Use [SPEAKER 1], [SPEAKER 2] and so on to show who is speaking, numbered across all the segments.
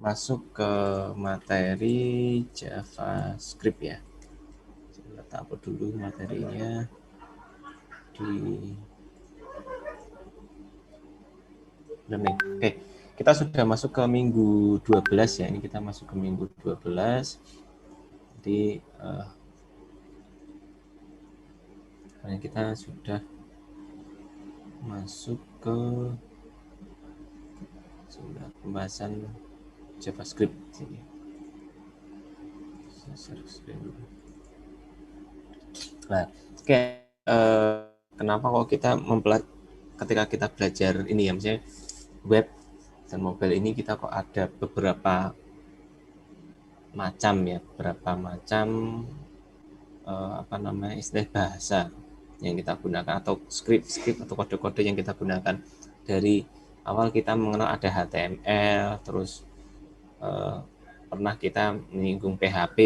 [SPEAKER 1] masuk ke materi JavaScript ya. Kita upload dulu materinya di learning. Oke, kita sudah masuk ke minggu 12 ya. Ini kita masuk ke minggu 12. Jadi kita sudah masuk ke pembahasan JavaScript. Nah, oke, kenapa kok kita ketika kita belajar ini ya, misalnya web dan mobile ini kita kok ada beberapa macam istilah bahasa yang kita gunakan atau script atau kode-kode yang kita gunakan. Dari awal kita mengenal ada HTML, terus pernah kita menyinggung PHP,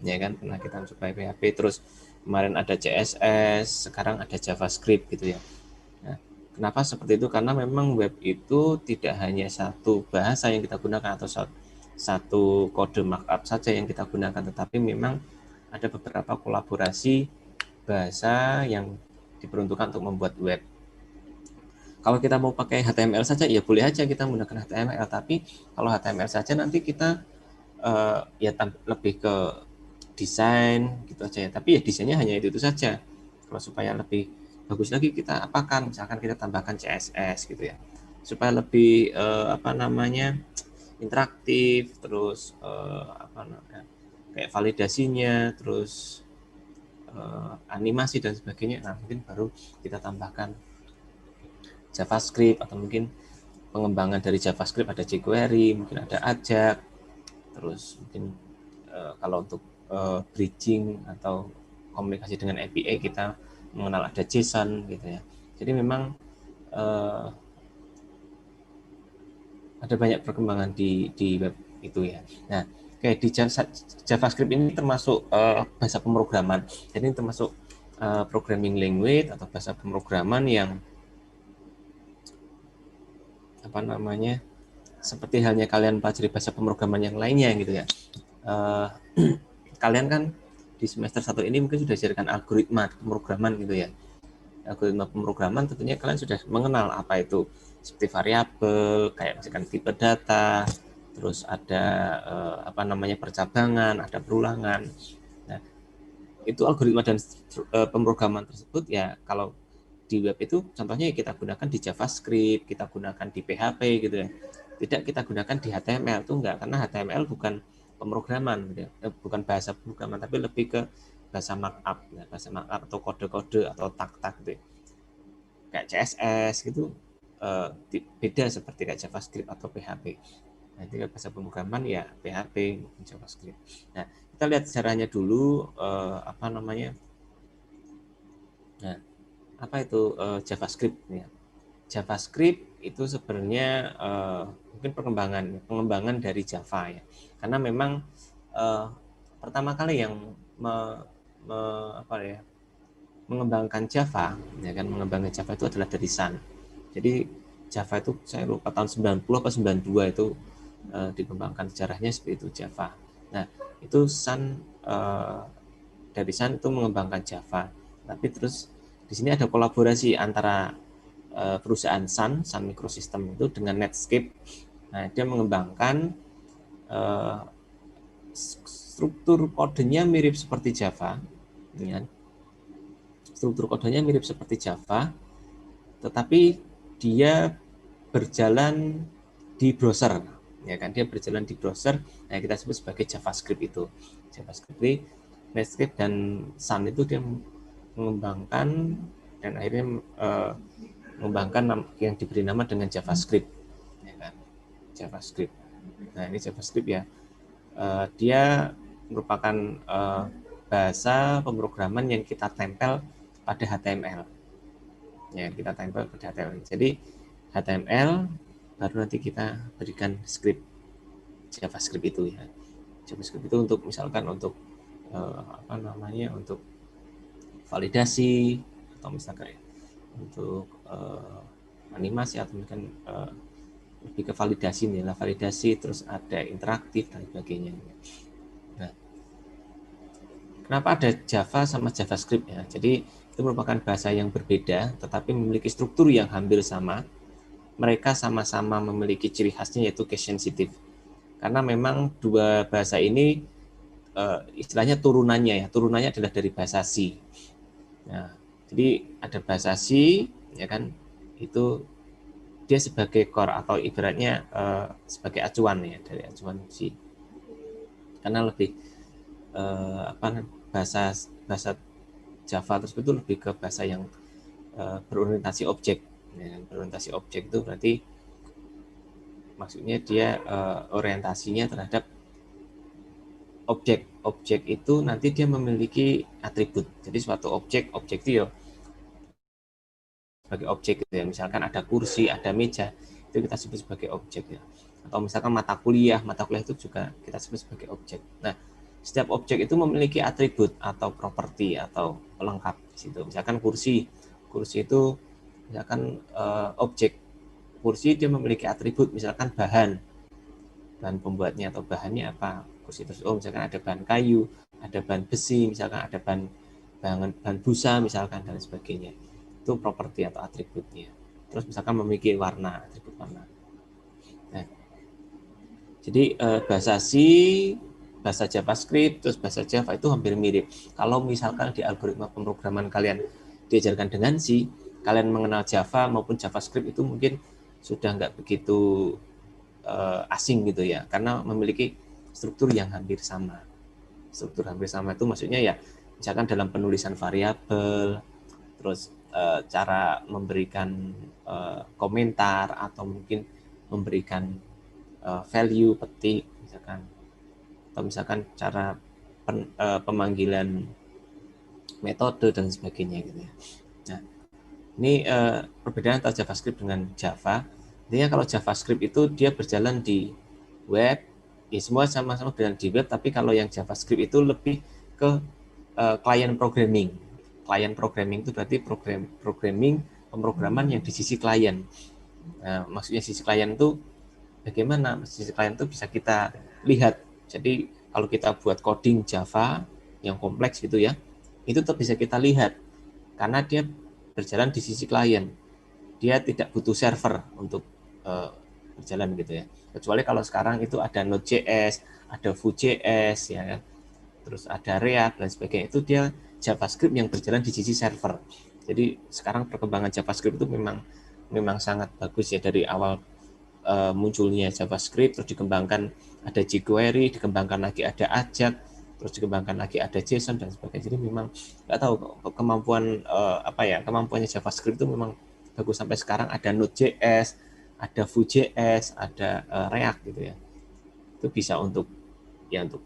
[SPEAKER 1] ya kan, pernah kita mencoba PHP, terus kemarin ada CSS, sekarang ada JavaScript gitu ya. Nah, kenapa seperti itu? Karena memang web itu tidak hanya satu bahasa yang kita gunakan atau satu kode markup saja yang kita gunakan, tetapi memang ada beberapa kolaborasi bahasa yang diperuntukkan untuk membuat web. Kalau kita mau pakai HTML saja, ya boleh aja kita menggunakan HTML, tapi kalau HTML saja nanti kita lebih ke desain gitu aja ya. Tapi ya desainnya hanya itu saja. Kalau supaya lebih bagus lagi kita apakan, misalkan kita tambahkan CSS gitu ya, supaya lebih interaktif, terus kayak validasinya, terus animasi dan sebagainya. Nah, mungkin baru kita tambahkan JavaScript, atau mungkin pengembangan dari JavaScript ada jQuery, mungkin ada Ajax, terus mungkin kalau untuk bridging atau komunikasi dengan API kita mengenal ada JSON gitu ya. Jadi memang ada banyak perkembangan di web itu ya. Nah, kayak di JavaScript ini termasuk bahasa pemrograman. Jadi ini termasuk programming language atau bahasa pemrograman yang seperti halnya kalian pelajari bahasa pemrograman yang lainnya gitu ya. Kalian kan di semester 1 ini mungkin sudah diajarkan algoritma pemrograman gitu ya. Algoritma pemrograman tentunya kalian sudah mengenal apa itu, seperti variabel, kayak misalkan tipe data, terus ada percabangan, ada perulangan. Nah, itu algoritma dan pemrograman tersebut ya, kalau di web itu contohnya kita gunakan di JavaScript, kita gunakan di PHP gitu ya. Tidak kita gunakan di HTML tuh enggak, karena HTML bukan pemrograman gitu ya. Bukan bahasa pemrograman, tapi lebih ke bahasa markup ya, bahasa markup atau kode-kode atau tag-tag gitu ya. Kayak CSS gitu beda seperti kayak JavaScript atau PHP. Nah, itu bahasa pemrograman ya PHP, JavaScript. Nah, kita lihat caranya dulu Nah, apa itu JavaScript ya? JavaScript itu sebenarnya mungkin pengembangan dari Java ya, karena memang pertama kali yang mengembangkan Java ya kan, mengembangkan Java itu adalah dari Sun. Jadi Java itu saya lupa tahun 90 atau 92 itu dikembangkan, sejarahnya seperti itu Java. Nah, itu Sun dari Sun itu mengembangkan Java, tapi terus di sini ada kolaborasi antara perusahaan Sun Microsystem itu dengan Netscape. Nah, dia mengembangkan struktur kodenya mirip seperti Java, ya. Struktur kodenya mirip seperti Java, tetapi dia berjalan di browser, ya kan? Dia berjalan di browser. Nah, kita sebut sebagai JavaScript itu. JavaScript, Netscape dan Sun itu dia mengembangkan dan akhirnya mengembangkan yang diberi nama dengan JavaScript, ya kan? JavaScript. Nah, ini JavaScript ya. Dia merupakan bahasa pemrograman yang kita tempel pada HTML. Ya, kita tempel pada HTML. Jadi HTML baru nanti kita berikan script JavaScript itu ya. JavaScript itu untuk misalkan untuk untuk validasi, atau misalkan untuk animasi, atau mungkin lebih ke validasi nih, validasi, terus ada interaktif dan sebagainya. Nah, kenapa ada Java sama JavaScript ya? Jadi itu merupakan bahasa yang berbeda, tetapi memiliki struktur yang hampir sama. Mereka sama-sama memiliki ciri khasnya yaitu case sensitive. Karena memang dua bahasa ini istilahnya turunannya adalah dari bahasa C. Nah, jadi ada bahasa C, ya kan? Itu dia sebagai core atau ibaratnya sebagai acuan ya, dari acuan C. Karena lebih bahasa Java tersebut itu lebih ke bahasa yang berorientasi objek. Ya, berorientasi objek itu berarti maksudnya dia orientasinya terhadap objek. Objek itu nanti dia memiliki atribut. Jadi suatu objek itu ya sebagai objek gitu ya. Misalkan ada kursi, ada meja, itu kita sebut sebagai objek ya. Atau misalkan mata kuliah itu juga kita sebut sebagai objek. Nah, setiap objek itu memiliki atribut atau properti atau pelengkap di situ. Misalkan kursi itu misalkan objek kursi dia memiliki atribut, misalkan bahan pembuatnya atau bahannya apa, kursi tersebut misalkan ada bahan kayu, ada bahan besi, misalkan ada bahan busa misalkan dan sebagainya. Itu properti atau atributnya. Terus misalkan memiliki warna, atribut warna. Nah, jadi bahasa C, bahasa JavaScript, terus bahasa Java itu hampir mirip. Kalau misalkan di algoritma pemrograman kalian diajarkan dengan C, kalian mengenal Java maupun JavaScript itu mungkin sudah nggak begitu asing gitu ya, karena memiliki struktur yang hampir sama. Struktur hampir sama itu maksudnya ya, misalkan dalam penulisan variabel, terus cara memberikan komentar atau mungkin memberikan value petik misalkan, atau misalkan cara pemanggilan metode dan sebagainya gitu ya. Nah, ini perbedaan antara JavaScript dengan Java. Intinya kalau JavaScript itu dia berjalan di web, ya semua sama-sama berjalan di web, tapi kalau yang JavaScript itu lebih ke client programming. Client programming itu berarti programming pemrograman yang di sisi klien. Nah, maksudnya sisi klien itu bagaimana? Sisi klien itu bisa kita lihat. Jadi kalau kita buat coding Java yang kompleks gitu ya, itu tetap bisa kita lihat karena dia berjalan di sisi klien. Dia tidak butuh server untuk berjalan gitu ya. Kecuali kalau sekarang itu ada Node.js, ada Vue.js ya kan. Terus ada React dan sebagainya. Itu dia JavaScript yang berjalan di sisi server. Jadi sekarang perkembangan JavaScript itu memang sangat bagus ya, dari awal munculnya JavaScript, terus dikembangkan ada jQuery, dikembangkan lagi ada Ajax, terus dikembangkan lagi ada JSON dan sebagainya. Jadi memang nggak tahu kemampuannya JavaScript itu memang bagus sampai sekarang. Ada Node.js, ada Vue.js, ada React gitu ya. Itu bisa untuk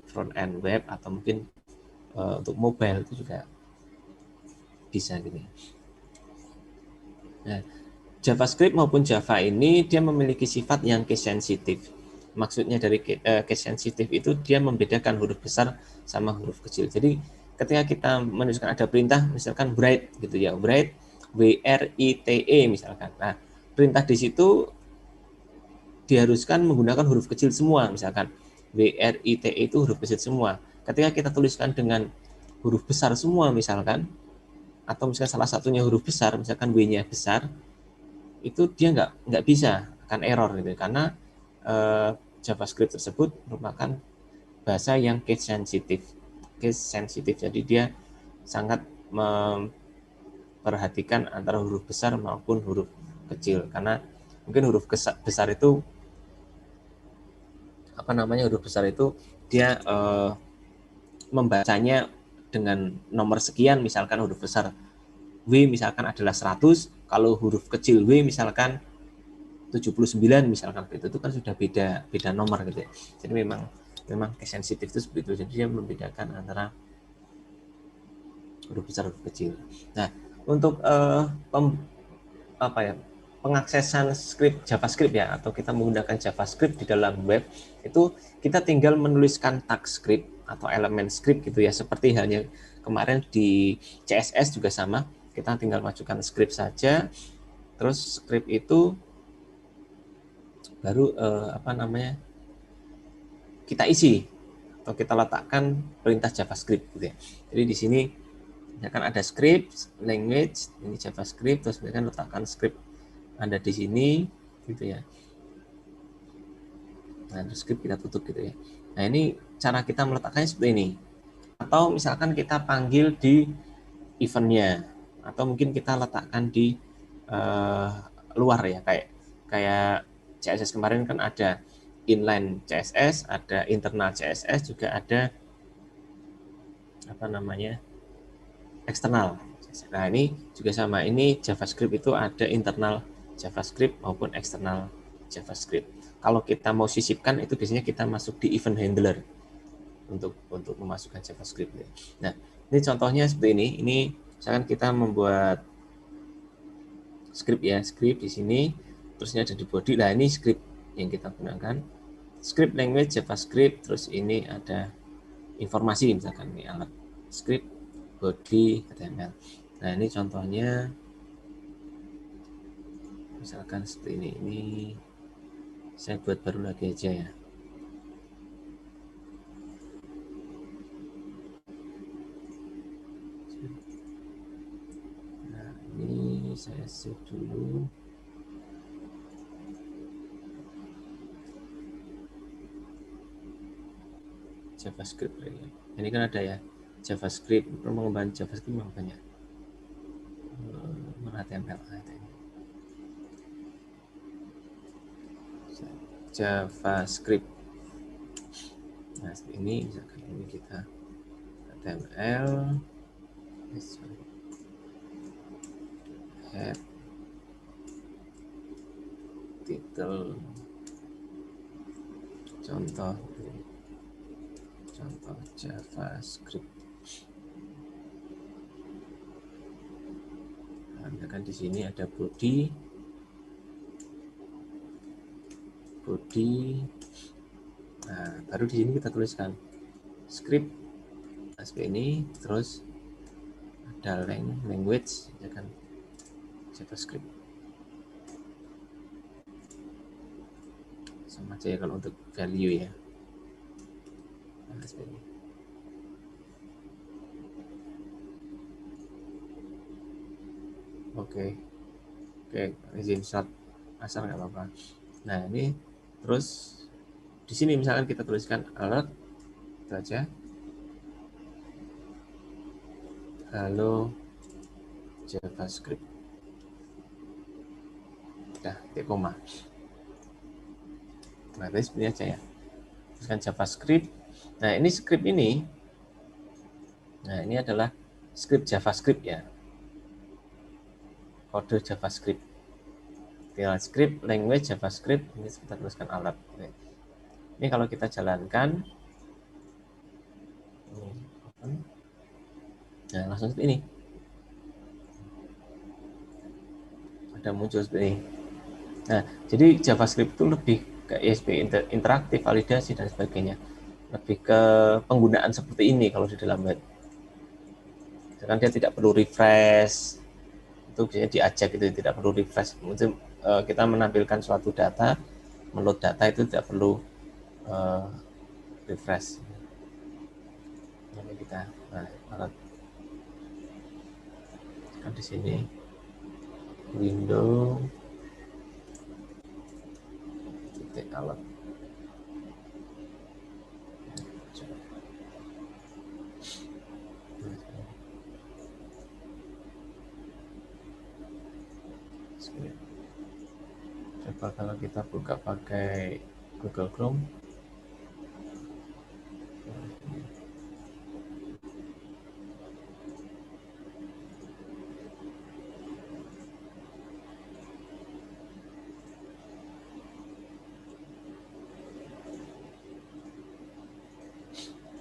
[SPEAKER 1] front end web atau mungkin untuk mobile itu juga bisa gitu ya. Nah, JavaScript maupun Java ini dia memiliki sifat yang case sensitive. Maksudnya dari case sensitive itu dia membedakan huruf besar sama huruf kecil. Jadi ketika kita menuliskan ada perintah misalkan write gitu ya, write WRITE misalkan. Nah, perintah di situ diharuskan menggunakan huruf kecil semua, misalkan WRITE itu huruf kecil semua. Ketika kita tuliskan dengan huruf besar semua misalkan, atau misalkan salah satunya huruf besar, misalkan W-nya besar, itu dia nggak bisa, akan error gitu, karena JavaScript tersebut merupakan bahasa yang case sensitif. Jadi dia sangat memperhatikan antara huruf besar maupun huruf kecil, karena mungkin huruf besar itu huruf besar itu dia membacanya dengan nomor sekian, misalkan huruf besar W misalkan adalah 100, kalau huruf kecil W misalkan 79 misalkan, itu kan sudah beda nomor gitu ya. Jadi memang sensitif itu seperti itu. Jadi dia membedakan antara huruf besar huruf kecil. Nah, untuk pengaksesan script JavaScript ya, atau kita menggunakan JavaScript di dalam web, itu kita tinggal menuliskan tag script atau elemen script gitu ya, seperti halnya kemarin di CSS juga sama, kita tinggal masukkan script saja, terus script itu baru apa namanya, kita isi atau kita letakkan perintah JavaScript gitu ya. Jadi di sini misalkan ada script language, ini JavaScript, terus misalkan letakkan script ada di sini gitu ya. Nah, terus script kita tutup gitu ya. Nah, ini cara kita meletakkannya seperti ini. Atau misalkan kita panggil di eventnya, atau mungkin kita letakkan di luar ya, kayak CSS kemarin kan ada inline CSS, ada internal CSS, juga ada apa namanya, eksternal. Nah, ini juga sama, ini JavaScript itu ada internal JavaScript maupun eksternal JavaScript. Kalau kita mau sisipkan itu biasanya kita masuk di event handler untuk memasukkan JavaScript. Nah, ini contohnya seperti ini. Ini misalkan kita membuat script ya, script di sini, terusnya ada di body. Nah, ini script yang kita gunakan. Script language JavaScript, terus ini ada informasi misalkan ini alat script body HTML. Nah, ini contohnya misalkan seperti ini. Ini saya buat baru lagi aja ya. Nah, ini saya save dulu. JavaScript ya. Ini kan ada ya JavaScript, pengembangan JavaScript memang banyak. HTML, JavaScript. Nah, seperti ini misalkan ini kita HTML, head, title, contoh JavaScript. Nah, misalkan di sini ada body, nah baru di sini kita tuliskan script seperti ini, terus ada language, misalkan JavaScript. Sama aja ya kalau untuk value ya. Nah, seperti ini. Oke, izin start asal nggak apa-apa. Nah, ini terus di sini misalkan kita tuliskan alert, itu aja. Halo JavaScript. Udah, titik koma. Nah, ini seperti aja ya. Tuliskan JavaScript. Nah, ini script ini. Nah, ini adalah script JavaScript ya. Kode JavaScript. Tinggal script language JavaScript, ini kita tuliskan alert. Ini kalau kita jalankan, nah langsung seperti ini. Ada muncul seperti ini. Nah, jadi JavaScript itu lebih ke ISP interaktif, validasi dan sebagainya. Lebih ke penggunaan seperti ini kalau di dalam web. Karena dia tidak perlu refresh, itu biasanya diajak itu tidak perlu refresh. Mungkin kita menampilkan suatu data, meload data itu tidak perlu refresh. Ini kita, nah, kan di sini window titik alert. Coba kalau kita buka pakai Google Chrome.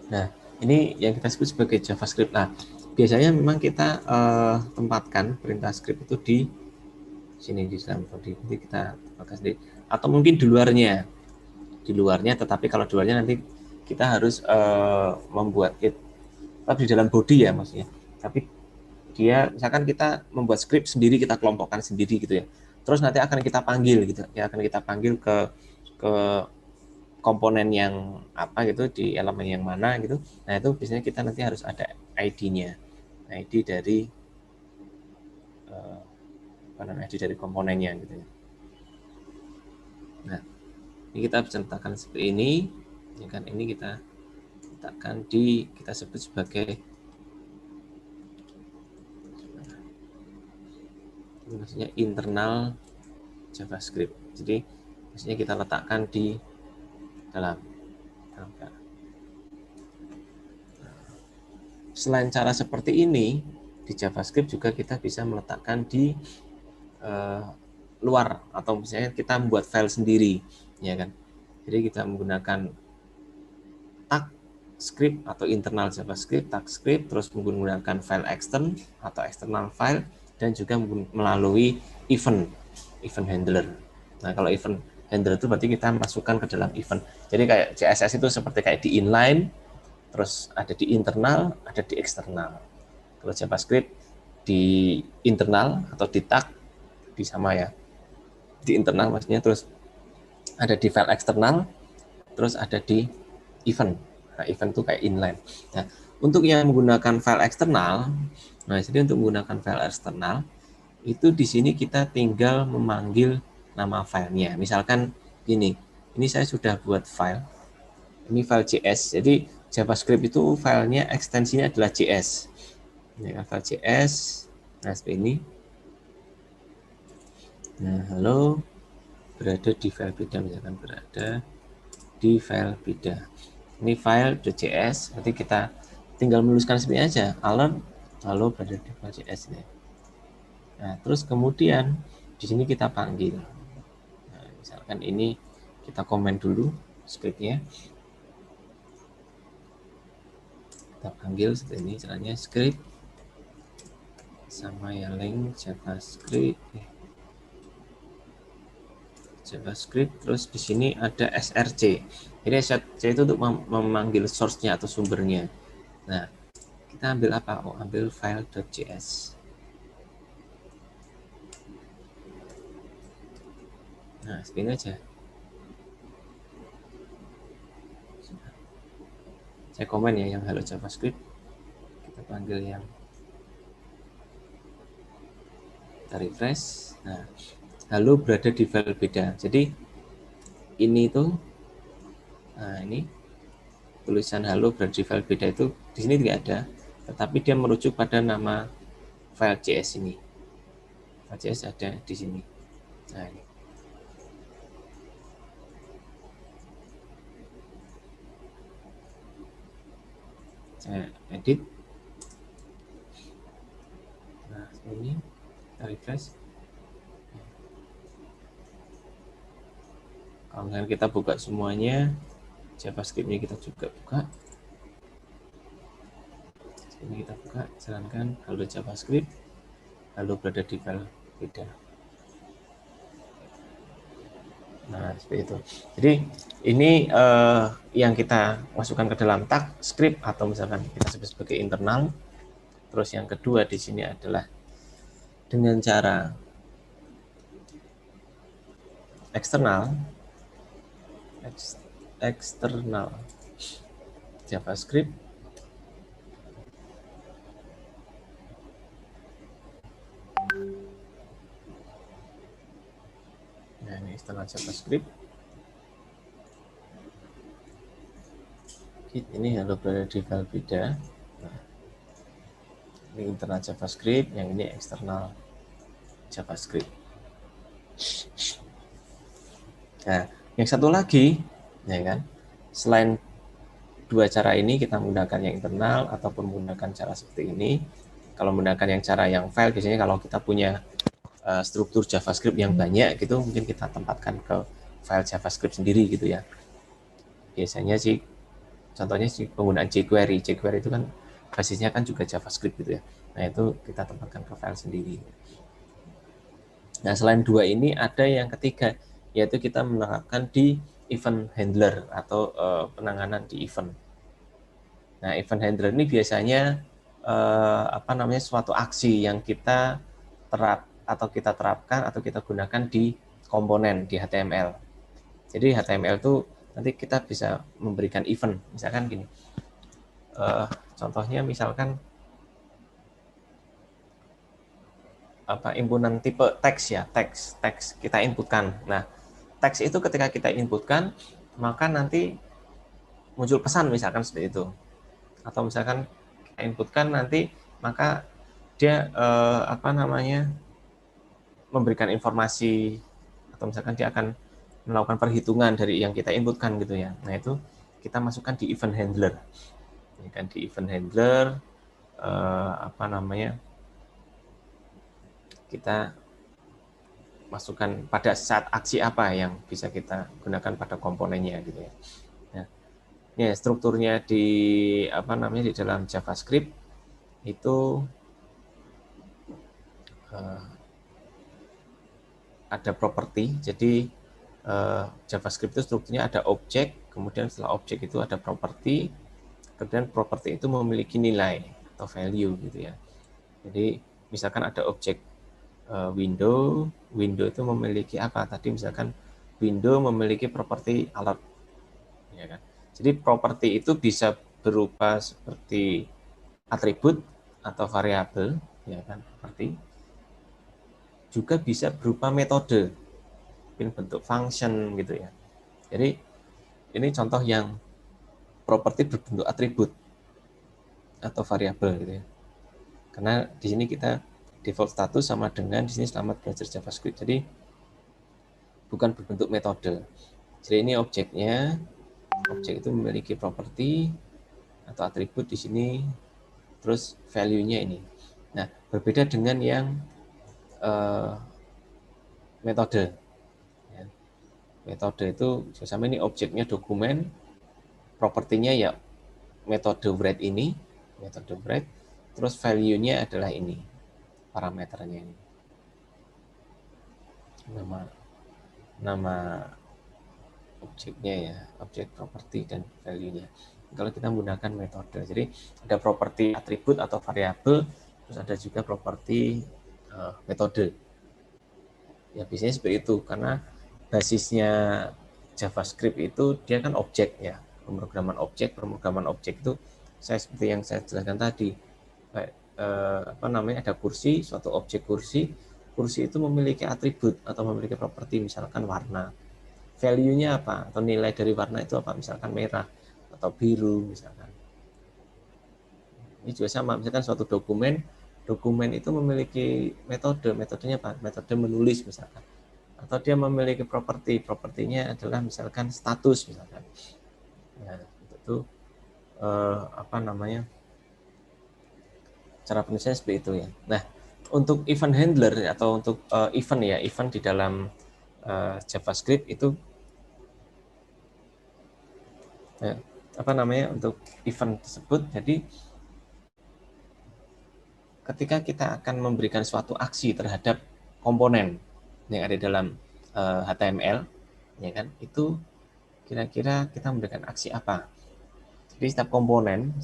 [SPEAKER 1] Nah, ini yang kita sebut sebagai JavaScript. Nah, biasanya memang kita tempatkan perintah script itu di sini di dalam body. Nanti kita tempatkan sendiri. Atau mungkin di luarnya. Di luarnya, tetapi kalau di luarnya nanti kita harus membuat tapi di dalam body ya maksudnya. Tapi dia misalkan kita membuat script sendiri, kita kelompokkan sendiri gitu ya. Terus nanti akan kita panggil gitu. Ya akan kita panggil ke ke komponen yang apa gitu, di elemen yang mana gitu. Nah itu biasanya kita nanti harus ada ID-nya, ID dari ID dari komponennya gitu ya. Nah ini kita bisa letakkan seperti ini, ya kan, ini kita letakkan kita sebut sebagai maksudnya internal JavaScript. Jadi maksudnya kita letakkan di dalam. Selain cara seperti ini, di JavaScript juga kita bisa meletakkan di luar, atau misalnya kita membuat file sendiri, ya kan. Jadi kita menggunakan tag script atau internal JavaScript, tag script, terus menggunakan file extern atau external file, dan juga melalui event handler. Nah, kalau event handler itu berarti kita masukkan ke dalam event. Jadi kayak CSS itu seperti kayak di inline, terus ada di internal, ada di eksternal. Kalau JavaScript di internal atau di tag, di sama ya, di internal maksudnya, terus ada di file eksternal, terus ada di event. Nah, event itu kayak inline. Nah, untuk yang menggunakan file eksternal, nah jadi untuk menggunakan file eksternal itu di sini kita tinggal memanggil nama filenya. Misalkan ini saya sudah buat file. Ini file JS. Jadi JavaScript itu filenya ekstensinya adalah JS. Ini kan file JS. Nah, seperti ini. Nah, halo, berada di file beda, misalkan berada di file beda. Ini file.js, nanti kita tinggal menuliskan seperti aja, alert halo berada di file JS ini. Nah, terus kemudian di sini kita panggil. Nah, misalkan ini kita komen dulu scriptnya. Kita panggil seperti ini, caranya script sama yang link JavaScript. Terus di sini ada src. Jadi src itu untuk memanggil source-nya atau sumbernya. Nah, kita ambil apa? Oh, ambil file.js. Nah, seperti ini aja. Saya komen ya yang hello JavaScript. Kita panggil yang kita refresh. Nah, halo berada di file beda. Jadi ini tuh, nah ini tulisan halo berada di file beda itu di sini tidak ada, tetapi dia merujuk pada nama file JS ini. File JS ada di sini. Nah, ini. Saya edit. Nah, ini kita refresh. Kalau misalnya kita buka semuanya, JavaScript-nya kita juga buka. Ini kita buka, jalankan halo JavaScript, halo berada di file beda. Nah, seperti itu. Jadi ini yang kita masukkan ke dalam tag script atau misalkan kita sebut sebagai internal. Terus yang kedua di sini adalah dengan cara eksternal JavaScript. Nah, ini eksternal JavaScript. Ini halo berada di file beda. Nah, ini internal JavaScript, yang ini eksternal JavaScript. Nah, yang satu lagi, ya kan, selain dua cara ini, kita menggunakan yang internal ataupun menggunakan cara seperti ini. Kalau menggunakan yang cara yang file, biasanya kalau kita punya struktur JavaScript yang banyak gitu, mungkin kita tempatkan ke file JavaScript sendiri gitu ya. Biasanya sih, contohnya sih penggunaan jQuery. jQuery itu kan basisnya kan juga JavaScript gitu ya. Nah, itu kita tempatkan ke file sendiri. Nah, selain dua ini ada yang ketiga, yaitu kita menerapkan di event handler atau penanganan di event. Nah, event handler ini biasanya suatu aksi yang kita terapkan atau kita gunakan di komponen di HTML. Jadi HTML itu nanti kita bisa memberikan event, misalkan gini. Contohnya misalkan inputan tipe teks ya, teks kita inputkan. Nah, teks itu ketika kita inputkan, maka nanti muncul pesan misalkan seperti itu. Atau misalkan kita inputkan nanti maka dia memberikan informasi, atau misalkan dia akan melakukan perhitungan dari yang kita inputkan gitu ya. Nah, itu kita masukkan di event handler. Ini kan di event handler kita masukkan pada saat aksi apa yang bisa kita gunakan pada komponennya gitu ya. Nah, ini strukturnya di di dalam JavaScript itu ada properti. Jadi JavaScript itu strukturnya ada objek, kemudian setelah objek itu ada properti, kemudian properti itu memiliki nilai atau value gitu ya. Jadi misalkan ada objek window itu memiliki apa? Tadi misalkan window memiliki properti alert, ya kan? Jadi properti itu bisa berupa seperti atribut atau variabel, ya kan? Seperti juga bisa berupa metode, mungkin bentuk function gitu ya. Jadi ini contoh yang properti berbentuk atribut atau variabel gitu ya. Karena di sini kita default status sama dengan di sini selamat belajar JavaScript. Jadi bukan berbentuk metode. Jadi ini objeknya, objek itu memiliki properti atau atribut di sini, terus value-nya ini. Nah, berbeda dengan yang metode. Ya. Metode itu sama ini objeknya dokumen, propertinya ya metode write ini, metode write, terus value-nya adalah ini, parameternya ini. Nama objeknya ya, objek properti dan value-nya. Kalau kita menggunakan metode, jadi ada properti atribut atau variabel, terus ada juga properti metode. Ya biasanya seperti itu karena basisnya JavaScript itu dia kan objek ya, pemrograman objek itu seperti yang saya jelaskan tadi. Ada kursi, suatu objek kursi itu memiliki atribut atau memiliki properti, misalkan warna. Value-nya apa? Atau nilai dari warna itu apa? Misalkan merah atau biru misalkan. Ini juga sama, misalkan suatu dokumen itu memiliki metodenya apa? Metode menulis misalkan. Atau dia memiliki propertinya adalah misalkan status misalkan. Ya, itu cara penulisannya seperti itu ya. Nah, untuk event handler atau untuk event di dalam JavaScript itu untuk event tersebut. Jadi ketika kita akan memberikan suatu aksi terhadap komponen yang ada dalam HTML, ya kan, itu kira-kira kita memberikan aksi apa. Jadi setiap komponen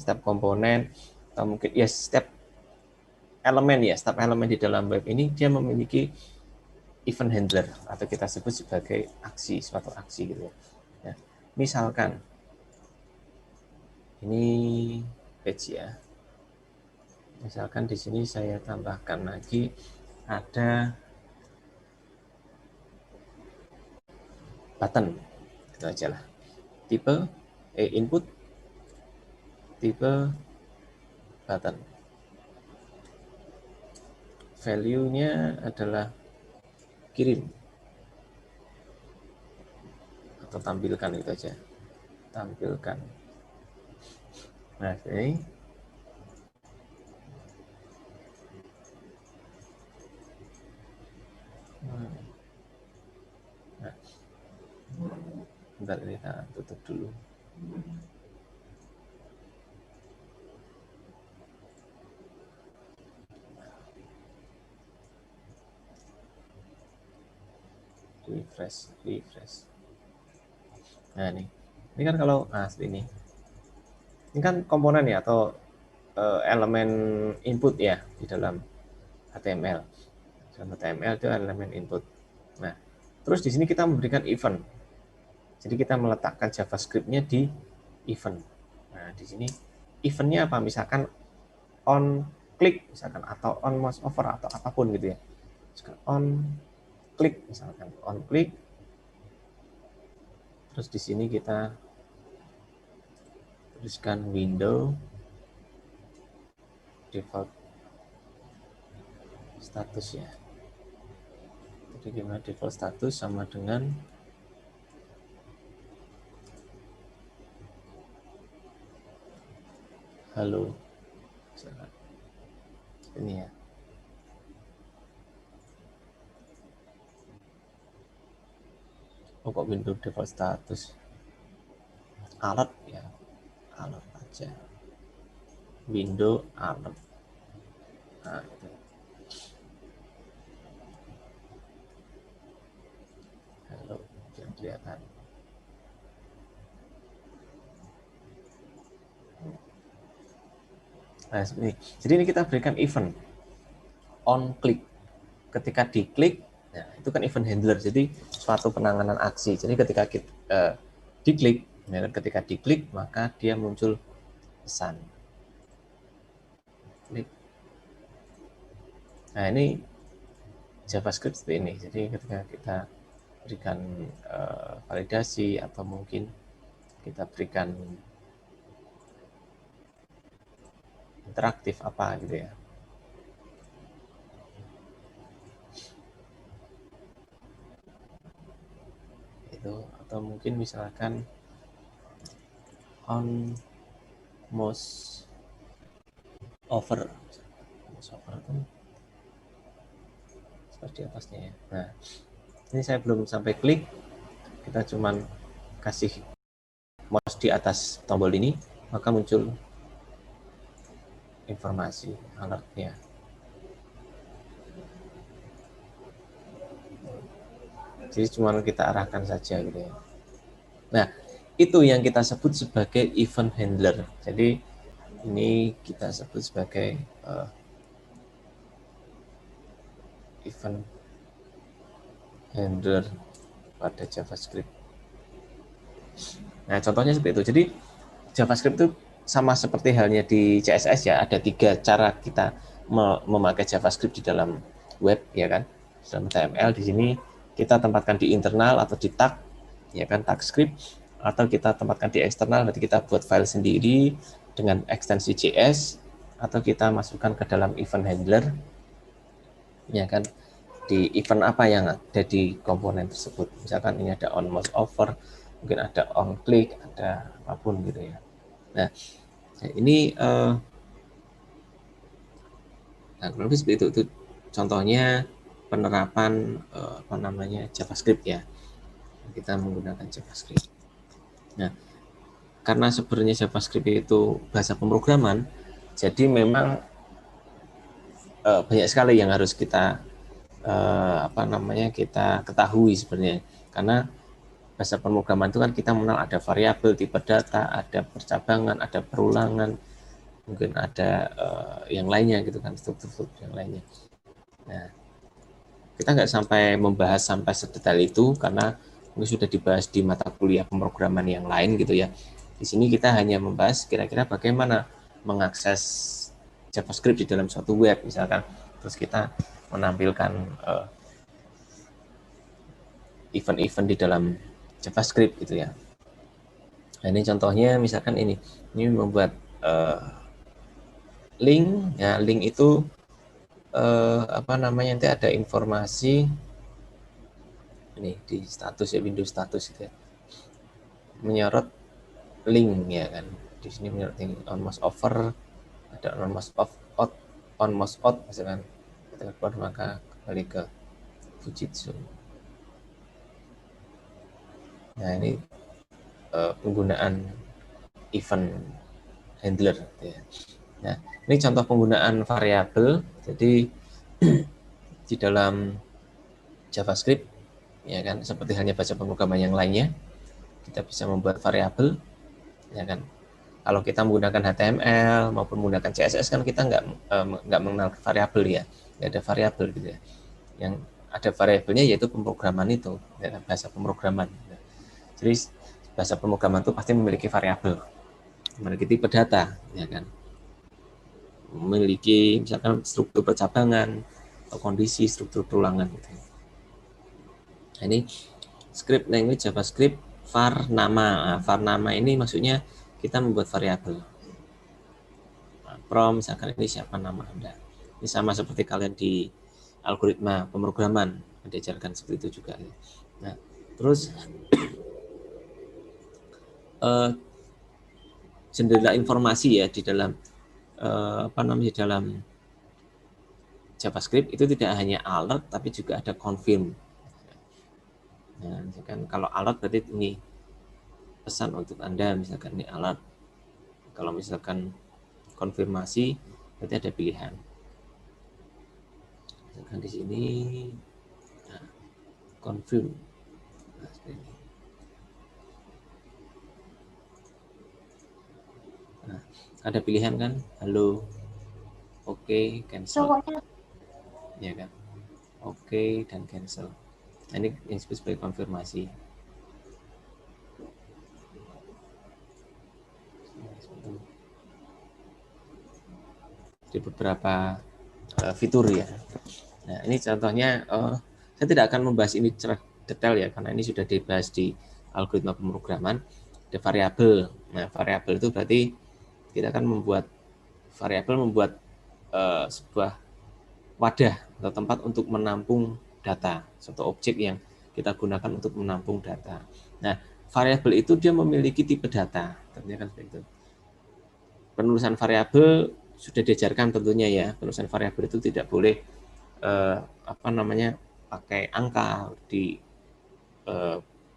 [SPEAKER 1] atau mungkin ya setiap elemen di dalam web ini dia memiliki event handler atau kita sebut sebagai suatu aksi gitu ya. Misalkan ini page ya. Misalkan di sini saya tambahkan lagi ada button, gitu aja lah. Tipe input, tipe button. Value-nya adalah kirim atau tampilkan, gitu aja. Tampilkan. Nah, ini bentar, ini kita tutup dulu. Refresh. Nah, ini kan kalau seperti ini. Ini kan komponen ya atau elemen input ya di dalam HTML. Dalam HTML itu elemen input. Nah, terus di sini kita memberikan event. Jadi kita meletakkan JavaScript-nya di event. Nah, di sini event-nya apa? Misalkan on click misalkan, atau on mouse over atau apapun gitu ya. Misalkan on click misalkan, on click. Terus di sini kita tuliskan window default status ya. Jadi gimana default status sama dengan halo. Ini ya. Oh, kok window default status? Alert ya. Alert aja. Window alert. Nah, itu. Halo, jangan kelihatan. Nah, seperti ini. Jadi ini kita berikan event on click. Ketika diklik, nah itu kan event handler. Jadi suatu penanganan aksi. Jadi ketika kita diklik, ya, ketika diklik maka dia muncul pesan. Klik. Nah ini JavaScript seperti ini. Jadi ketika kita berikan validasi atau mungkin kita berikan interaktif apa gitu ya. Itu atau mungkin misalkan on mouse over. Mouse over itu seperti atasnya ya. Nah, ini saya belum sampai klik. Kita cuman kasih mouse di atas tombol ini, maka muncul informasi alertnya. Jadi cuma kita arahkan saja gitu ya. Nah, itu yang kita sebut sebagai event handler. Jadi ini kita sebut sebagai event handler pada JavaScript. Nah, contohnya seperti itu. Jadi JavaScript itu sama seperti halnya di CSS ya, ada 3 cara kita memakai JavaScript di dalam web ya kan. Dalam HTML di sini kita tempatkan di internal atau di tag ya kan, tag script, atau kita tempatkan di eksternal, berarti kita buat file sendiri dengan ekstensi JS, atau kita masukkan ke dalam event handler ya kan, di event apa yang ada di komponen tersebut. Misalkan ini ada on mouse over, mungkin ada on click, ada apapun gitu ya. Nah, ini nah, lebih seperti itu contohnya penerapan apa namanya JavaScript ya. Kita menggunakan JavaScript. Nah, karena sebenarnya JavaScript itu bahasa pemrograman, jadi memang banyak sekali yang harus kita apa namanya kita ketahui sebenarnya. Karena bahasa pemrograman itu kan kita mengenal ada variabel, tipe data, ada percabangan, ada perulangan, mungkin ada yang lainnya gitu kan, struktur yang lainnya. Nah, kita nggak sampai membahas sampai sedetail itu karena ini sudah dibahas di mata kuliah pemrograman yang lain gitu ya. Di sini kita hanya membahas kira-kira bagaimana mengakses JavaScript di dalam suatu web misalkan, terus kita menampilkan event-event di dalam JavaScript gitu ya. Nah, ini contohnya misalkan ini membuat link ya, link itu apa namanya, nanti ada informasi ini di status ya, Windows status gitu ya, menyorot link ya kan, di sini menyorot link on mouse over, ada on mouse off, on mouse out misalkan, kita keluar maka kembali ke Fujitsu. Nah ini penggunaan event handler ya. Nah ini contoh penggunaan variabel. Jadi di dalam JavaScript ya kan, seperti halnya bahasa pemrograman yang lainnya, kita bisa membuat variabel ya kan. Kalau kita menggunakan HTML maupun menggunakan CSS kan kita nggak mengenal variabel ya, nggak ada variabel gitu ya. Yang ada variabelnya yaitu pemrograman itu, ya, bahasa pemrograman. Jadi bahasa pemrograman itu pasti memiliki variabel, memiliki tipe data, ya kan, memiliki misalkan struktur percabangan atau kondisi struktur perulangan gitu. Nah, ini script language JavaScript var nama. Nah, var nama ini maksudnya kita membuat variabel. Nah, from misalkan ini siapa nama Anda. Ini sama seperti kalian di algoritma pemrograman diajarkan seperti itu juga. Nah, terus jendela informasi ya di dalam dalam JavaScript itu tidak hanya alert tapi juga ada confirm. Nah, misalkan kalau alert berarti ini pesan untuk Anda, misalkan ini alert. Kalau misalkan konfirmasi berarti ada pilihan. Misalkan di sini nah, confirm. Nah, seperti ini. Nah, ada pilihan kan? Halo, oke, cancel. Ya kan? Oke dan cancel. Nah, ini yang disebut sebagai konfirmasi. Di beberapa fitur ya. Nah, ini contohnya, saya tidak akan membahas ini secara detail ya, karena ini sudah dibahas di algoritma pemrograman. Ada variabel. Nah, variabel itu berarti kita akan membuat sebuah wadah atau tempat untuk menampung data, suatu objek yang kita gunakan untuk menampung data. Nah, variabel itu dia memiliki tipe data, tentunya kan seperti itu. Penulisan variabel sudah diajarkan tentunya ya, penulisan variabel itu tidak boleh pakai angka di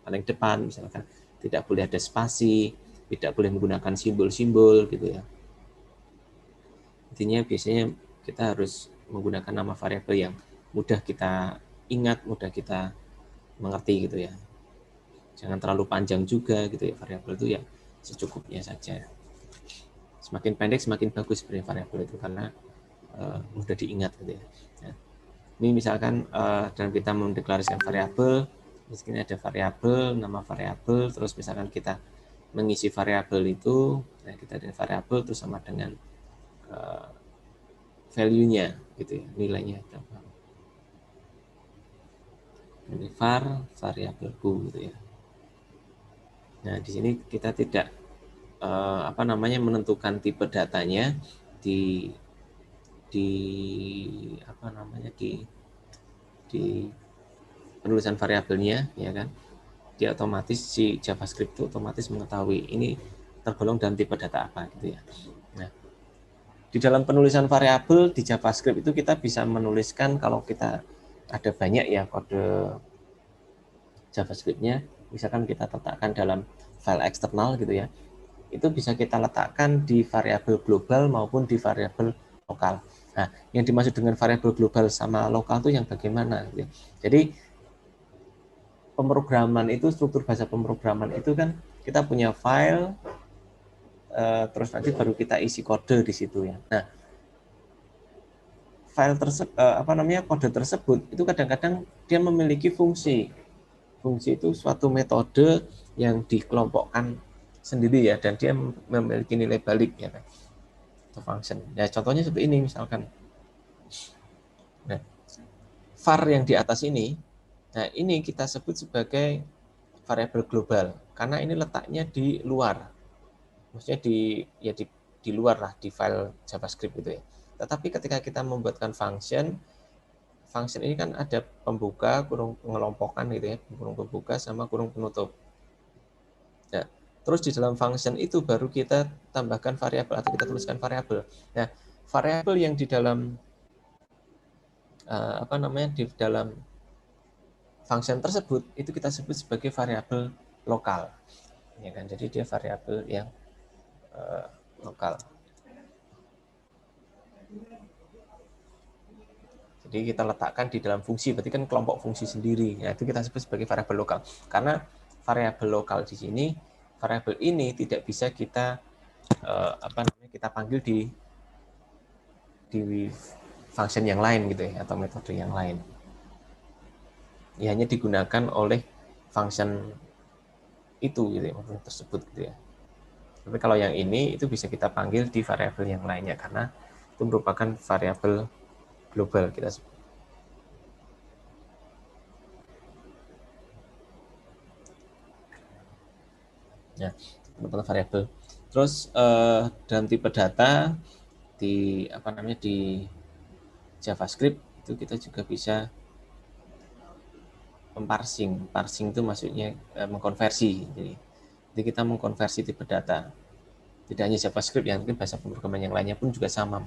[SPEAKER 1] paling depan, misalkan tidak boleh ada spasi, tidak boleh menggunakan simbol-simbol gitu ya. Intinya biasanya kita harus menggunakan nama variabel yang mudah kita ingat, mudah kita mengerti gitu ya. Jangan terlalu panjang juga gitu ya, variabel itu ya secukupnya saja. Semakin pendek semakin bagus sebenarnya variabel itu karena mudah diingat gitu ya. Nah, ini misalkan dalam kita mendeklarasikan variabel, misalnya ada variabel, nama variabel, terus misalkan kita mengisi variabel itu, nah kita ada variabel terus sama dengan value-nya gitu ya, nilainya berapa. Ini var variabelku gitu ya. Nah, di sini kita tidak menentukan tipe datanya di di penulisan variabelnya ya kan. Dia otomatis si JavaScript itu otomatis mengetahui ini tergolong dalam tipe data apa gitu ya. Nah, di dalam penulisan variabel di JavaScript itu kita bisa menuliskan kalau kita ada banyak ya kode JavaScript-nya, misalkan kita letakkan dalam file eksternal gitu ya, itu bisa kita letakkan di variabel global maupun di variabel lokal. Nah, yang dimaksud dengan variabel global sama lokal itu yang bagaimana? Gitu. Jadi pemrograman itu, struktur bahasa pemrograman itu kan kita punya file, terus nanti baru kita isi kode di situ ya. Nah, file tersebut kode tersebut itu kadang-kadang dia memiliki fungsi. Fungsi itu suatu metode yang dikelompokkan sendiri ya, dan dia memiliki nilai balik ya kan, atau function. Ya contohnya seperti ini misalkan. Nah, var yang di atas ini, nah ini kita sebut sebagai variabel global karena ini letaknya di luar, maksudnya di luar lah di file JavaScript itu ya. Tetapi ketika kita membuatkan function ini kan ada pembuka, kurung pengelompokan gitu ya, kurung pembuka sama kurung penutup. Nah, terus di dalam function itu baru kita tambahkan variabel atau kita tuliskan variabel. Nah, variabel yang di dalam di dalam function tersebut itu kita sebut sebagai variabel lokal. Ya kan? Jadi dia variabel yang lokal. Jadi kita letakkan di dalam fungsi, berarti kan kelompok fungsi sendiri. Ya, itu kita sebut sebagai variabel lokal. Karena variabel lokal di sini, variabel ini tidak bisa kita kita panggil di function yang lain gitu ya, atau metode yang lain. Ya, hanya digunakan oleh function itu gitu ya, objek tersebut gitu ya. Tapi kalau yang ini itu bisa kita panggil di variabel yang lainnya karena itu merupakan variabel global kita sebut. Ya, merupakan variabel. Terus dalam tipe data di apa namanya di JavaScript itu kita juga bisa parsing. Parsing itu maksudnya mengkonversi. Jadi kita mengkonversi tipe data. Tidak hanya JavaScript, yang mungkin bahasa pemrograman yang lainnya pun juga sama.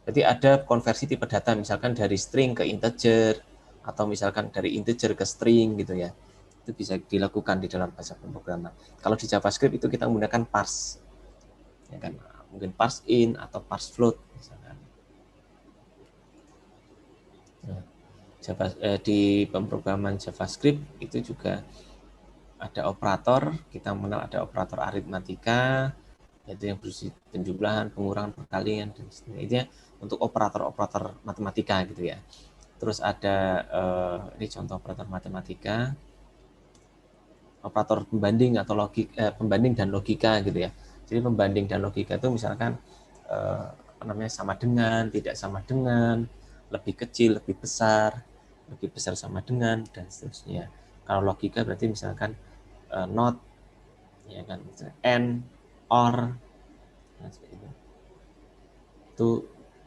[SPEAKER 1] Jadi ada konversi tipe data, misalkan dari string ke integer, atau misalkan dari integer ke string gitu ya. Itu bisa dilakukan di dalam bahasa pemrograman. Kalau di JavaScript itu kita menggunakan parse, ya kan? Mungkin parse in atau parse float misalkan. Nah, di pemrograman JavaScript itu juga ada operator, kita mengenal ada operator aritmatika, yaitu yang berisi penjumlahan, pengurangan, perkalian, dan sebagainya untuk operator-operator matematika gitu ya. Terus ada ini contoh operator matematika, operator pembanding atau pembanding dan logika gitu ya. Jadi pembanding dan logika itu misalkan apa namanya sama dengan, tidak sama dengan, lebih kecil, lebih besar sama dengan dan seterusnya. Kalau logika berarti misalkan not, ya kan, and, or, dan seperti itu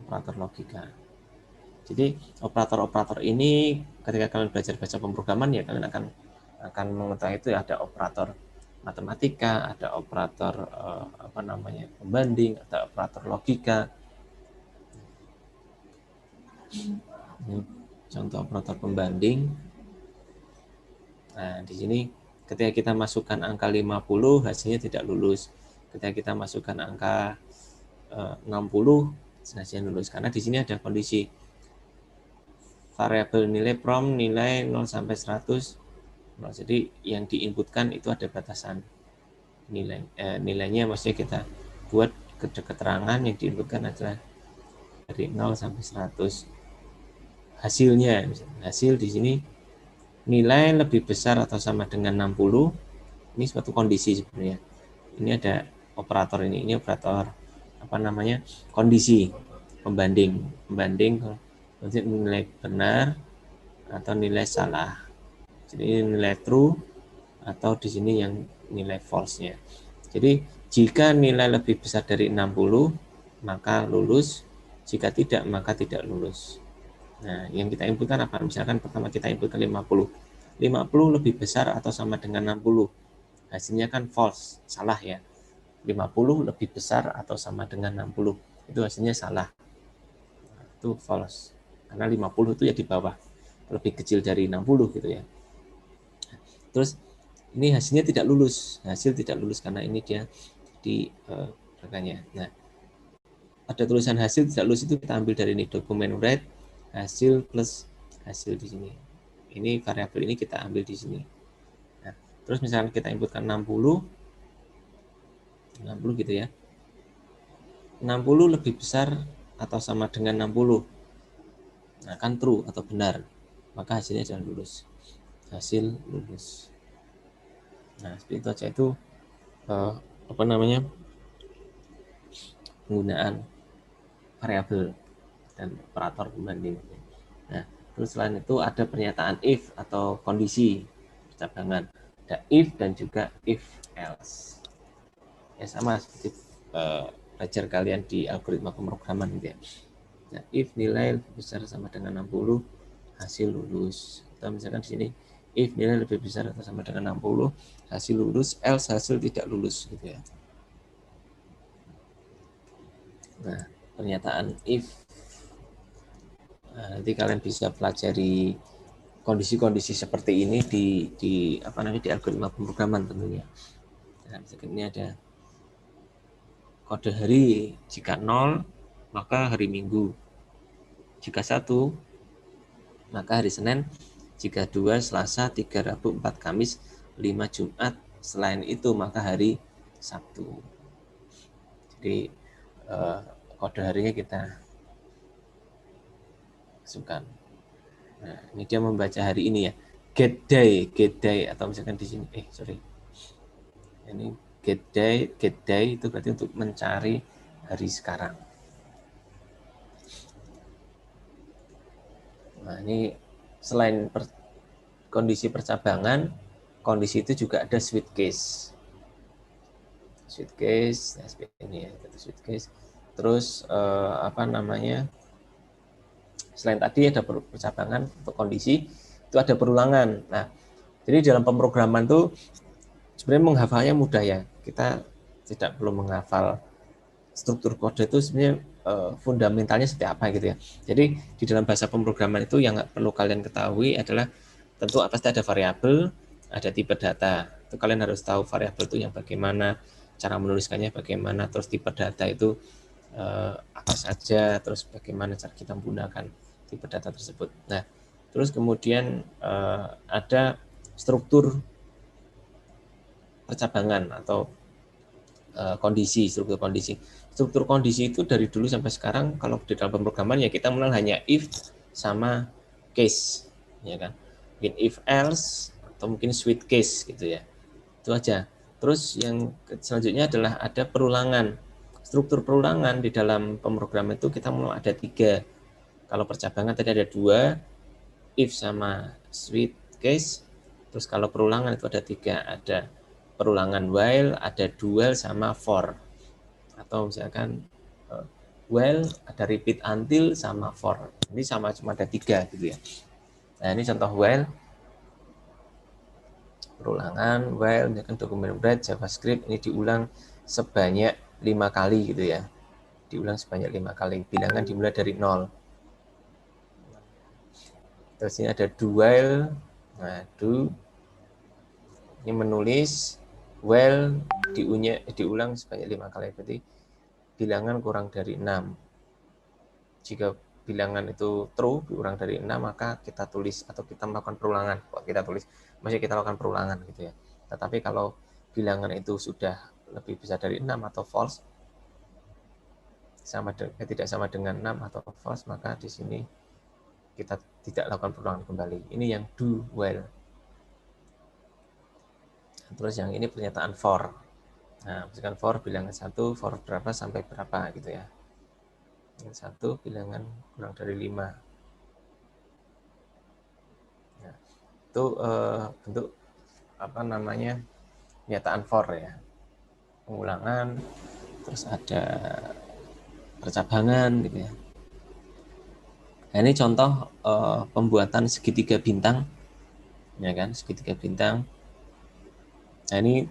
[SPEAKER 1] operator logika. Jadi operator-operator ini ketika kalian belajar baca pemrograman ya kalian akan mengetahui itu ada operator matematika, ada operator apa namanya pembanding, ada operator logika. Ini contoh operator pembanding. Nah, di sini ketika kita masukkan angka 50 hasilnya tidak lulus. Ketika kita masukkan angka 60 hasilnya lulus karena di sini ada kondisi variabel nilai prompt nilai 0 sampai 100. Nah, jadi yang diinputkan itu ada batasan nilainya, maksudnya kita buat keterangan yang diinputkan adalah dari 0 sampai 100. Hasilnya, hasil di sini nilai lebih besar atau sama dengan 60. Ini suatu kondisi sebenarnya. Ini ada operator ini operator apa namanya kondisi pembanding untuk nilai benar atau nilai salah. Jadi ini nilai true atau di sini yang nilai false-nya. Jadi jika nilai lebih besar dari 60 maka lulus, jika tidak maka tidak lulus. Nah, yang kita inputkan apa? Misalkan pertama kita inputkan 50. 50 lebih besar atau sama dengan 60. Hasilnya kan false, salah ya. 50 lebih besar atau sama dengan 60. Itu hasilnya salah. Itu false. Karena 50 itu ya di bawah. Lebih kecil dari 60 gitu ya. Terus ini hasilnya tidak lulus, hasil tidak lulus karena ini dia di rekannya. Nah, ada tulisan hasil tidak lulus itu kita ambil dari ini dokumen read hasil plus hasil di sini. Ini variabel ini kita ambil di sini. Nah, terus misalnya kita inputkan 60 gitu ya. 60 lebih besar atau sama dengan 60. Nah, kan true atau benar. Maka hasilnya jangan lulus. Hasil lulus. Nah, seperti itu aja itu apa namanya? Penggunaan variabel dan operator pembanding. Nah, terus selain itu ada pernyataan if atau kondisi percabangan. Ada if dan juga if else. Ya sama seperti belajar kalian di algoritma pemrograman gitu ya. Nah, if nilai lebih besar sama dengan 60, hasil lulus. Atau misalkan di sini if nilai lebih besar atau sama dengan 60, hasil lulus, else hasil tidak lulus gitu ya. Nah, pernyataan if nanti kalian bisa pelajari kondisi-kondisi seperti ini di apa namanya di algoritma pemrograman tentunya. Nah, ini ada kode hari, jika 0 maka hari Minggu, jika 1 maka hari Senin, jika 2 Selasa, 3 Rabu, 4 Kamis, 5 Jumat, selain itu maka hari Sabtu. Jadi kode harinya kita masukkan. Nah, ini dia membaca hari ini ya. Get day atau misalkan di sini sorry. Ini get day itu berarti untuk mencari hari sekarang. Nah, ini selain kondisi percabangan, kondisi itu juga ada switch case. Switch case, nah, ini ya, itu switch case. Terus selain tadi ada percabangan untuk kondisi, itu ada perulangan. Nah, jadi dalam pemrograman itu sebenarnya menghafalnya mudah ya. Kita tidak perlu menghafal struktur kode itu sebenarnya fundamentalnya seperti apa gitu ya. Jadi di dalam bahasa pemrograman itu yang perlu kalian ketahui adalah tentu pasti ada variabel, ada tipe data. Itu kalian harus tahu variabel itu yang bagaimana, cara menuliskannya bagaimana, terus tipe data itu apa saja, terus bagaimana cara kita menggunakan tipe data tersebut. Nah, terus kemudian ada struktur percabangan atau kondisi, struktur kondisi. Struktur kondisi itu dari dulu sampai sekarang kalau di dalam pemrograman ya kita mengenal hanya if sama case, ya kan. Mungkin if else atau mungkin switch case gitu ya. Itu aja. Terus yang selanjutnya adalah ada perulangan. Struktur perulangan di dalam pemrograman itu kita mulai ada 3. Kalau percabangan tadi ada 2, if sama switch case. Terus kalau perulangan itu ada 3, ada perulangan while, ada dual sama for. Atau misalkan while, ada repeat until sama for. Ini sama cuma ada 3 gitu ya. Nah, ini contoh while, perulangan while, misalkan dokumen write JavaScript ini diulang sebanyak 5 kali gitu ya. Diulang sebanyak 5 kali. Bilangan dimulai dari 0. Terus ini ada do while. Nah, do ini menulis, while diulang sebanyak 5 kali, berarti bilangan kurang dari 6. Jika bilangan itu true, diulang dari 6, maka kita tulis atau kita melakukan perulangan. Kita tulis, masih kita lakukan perulangan gitu ya. Tetapi kalau bilangan itu sudah lebih besar dari 6 atau false, tidak sama dengan 6 atau false, maka di sini kita tidak lakukan perulangan kembali. Ini yang do while. Terus yang ini pernyataan for. Nah, misalkan for bilangan 1, for berapa sampai berapa gitu ya. Yang 1 bilangan kurang dari 5. Nah, itu bentuk pernyataan for ya. Pengulangan, terus ada percabangan gitu ya. Nah, ini contoh pembuatan segitiga bintang, ya kan, segitiga bintang. Nah, ini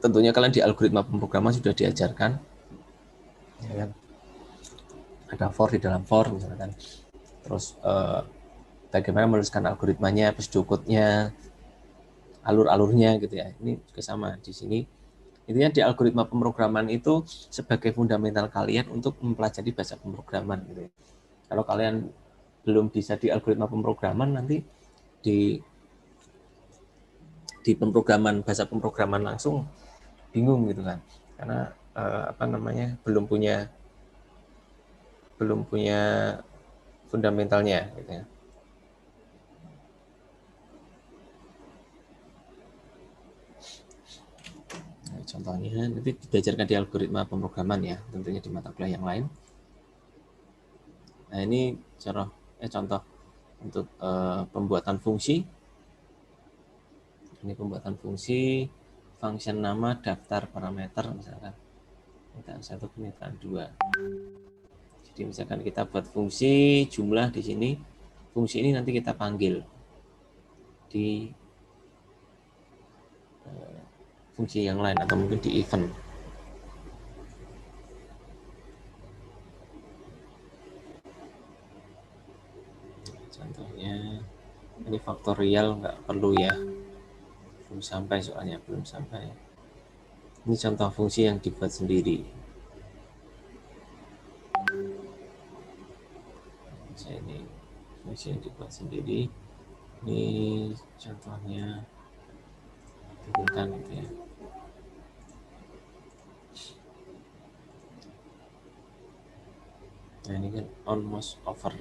[SPEAKER 1] tentunya kalian di algoritma pemrograman sudah diajarkan, ya kan. Ada for di dalam for misalkan. Terus bagaimana menuliskan algoritmanya, pseudocode-nya, alur-alurnya gitu ya. Ini juga sama di sini. Intinya di algoritma pemrograman itu sebagai fundamental kalian untuk mempelajari bahasa pemrograman gitu ya. Kalau kalian belum bisa di algoritma pemrograman, nanti di pemrograman, bahasa pemrograman langsung bingung gitu kan. Karena belum punya fundamentalnya gitu ya. Nah, contohnya nanti diajarkan di algoritma pemrograman ya, tentunya di mata kuliah yang lain. Nah, ini contoh untuk pembuatan fungsi. Ini pembuatan fungsi, function nama, daftar parameter misalkan. Pernyataan 1, pernyataan 2. Jadi misalkan kita buat fungsi jumlah di sini, fungsi ini nanti kita panggil di fungsi yang lain atau mungkin di event. Contohnya ini faktorial nggak perlu ya, belum sampai soalnya, belum sampai. Ini contoh fungsi yang dibuat sendiri. Ini fungsi yang dibuat sendiri. Ini contohnya bukan gitu ya. Nah, ini kan almost over.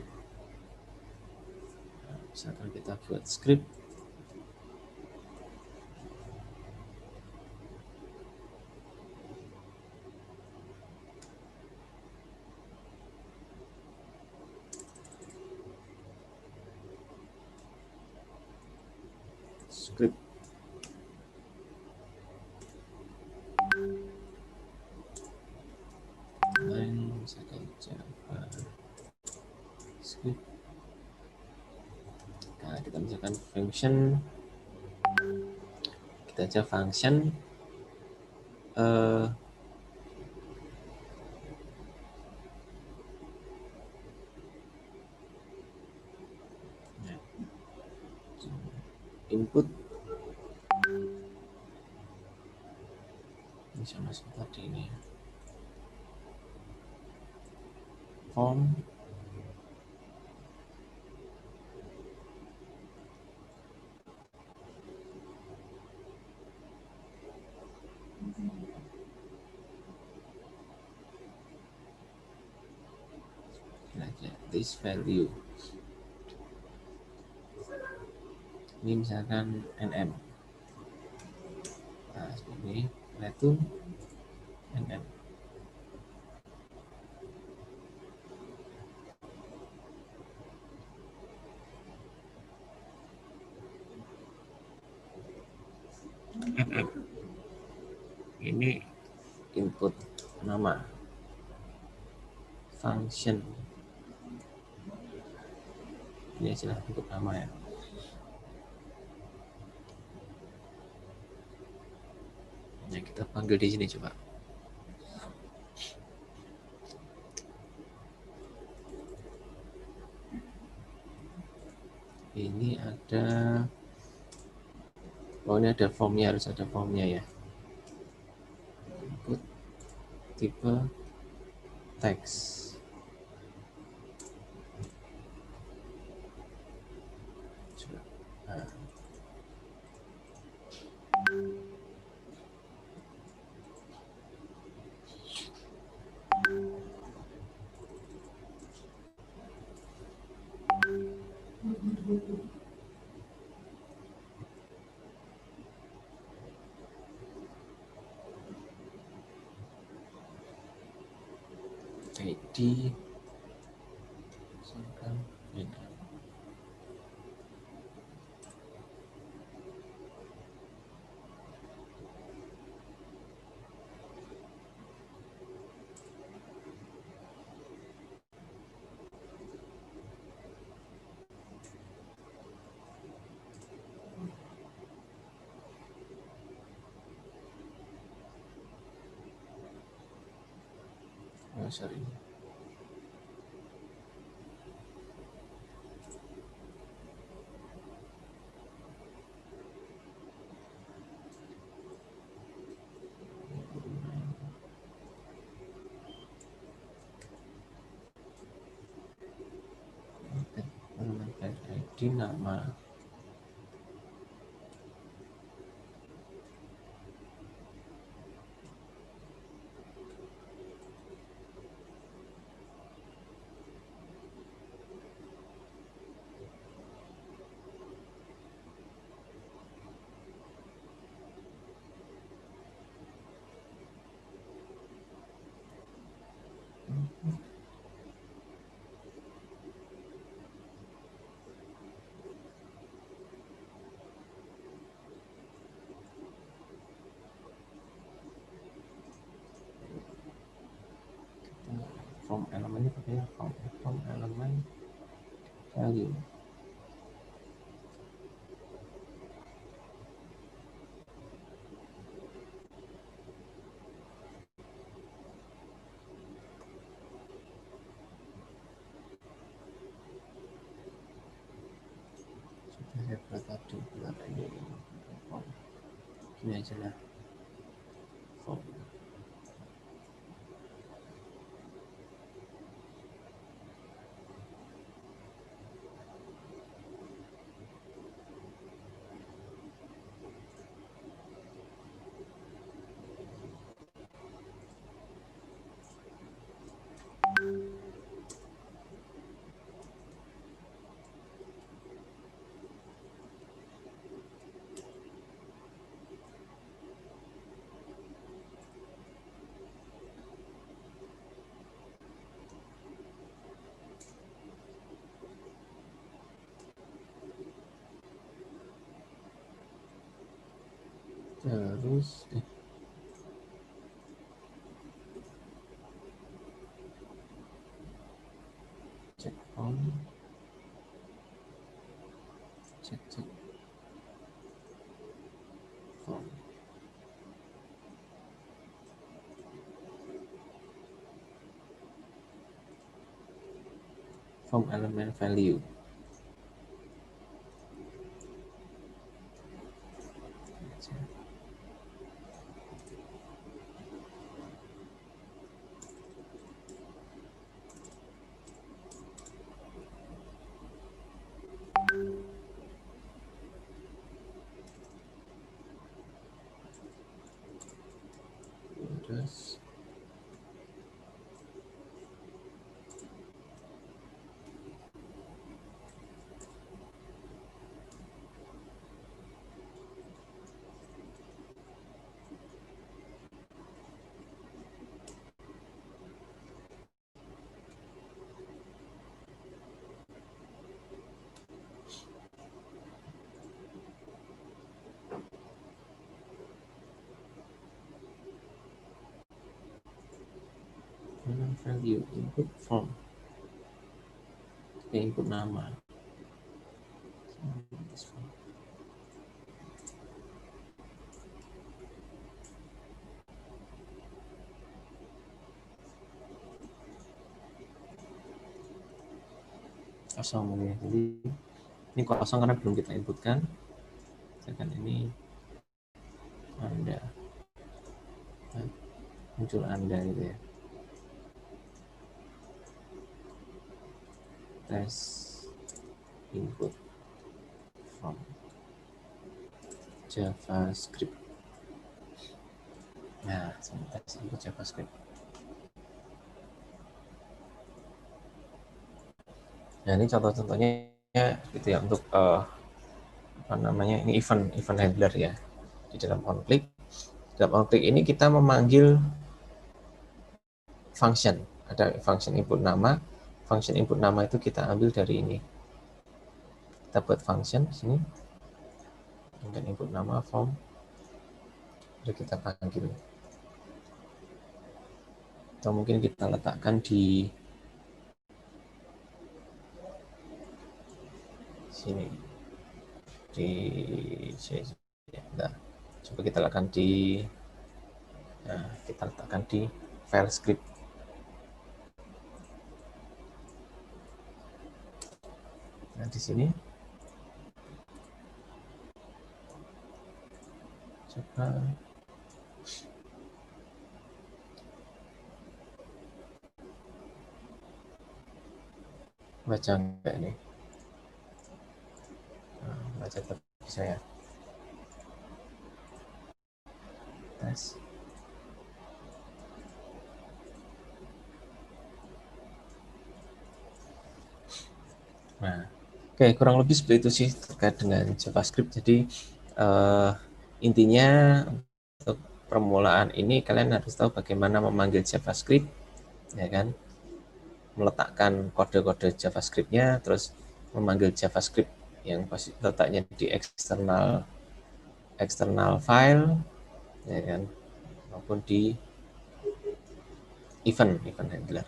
[SPEAKER 1] Nah, misalkan kita buat script. script. Misalkan Java script. Nah, kita misalkan function, kita aja function input ini sama seperti ini, form this value ini misalkan nm. Nah, seperti ini return nm. Ini input nama function, ini adalah input nama ya. Nah, kita panggil di sini coba. Ini ada, oh ini ada formnya, harus ada formnya ya. Input tipe teks. Nah. ID misalkan ini. Oh, sorry. ID nama form elemennya pakai form elemen value. Sudah saya buat tadi, buat ini form. Ini aja lah form. Terus cek form, cek form. Form element value. Terus value input form, input nama. Kosong ya. Jadi ini kosong karena belum kita inputkan. Sedangkan ini Anda, muncul Anda gitu ya. Tes input from JavaScript. Nah, tes input JavaScript. Nah, ini contoh-contohnya gitu ya untuk apa namanya, ini event handler ya. Di dalam onClick ini kita memanggil function. Ada function input nama. Function input nama itu kita ambil dari ini. Kita buat function sini. Dan input nama form. Lalu kita panggil. Atau mungkin kita letakkan di sini. Nah, coba kita letakkan di file script. Nah, di sini coba baca enggak nih? Nah, baca tapi bisa ya. Tes. Nah, oke, kurang lebih seperti itu sih terkait dengan JavaScript. Jadi intinya untuk permulaan ini kalian harus tahu bagaimana memanggil JavaScript, ya kan? Meletakkan kode-kode JavaScript-nya, terus memanggil JavaScript yang pasti letaknya di external file, ya kan? Maupun di event handler.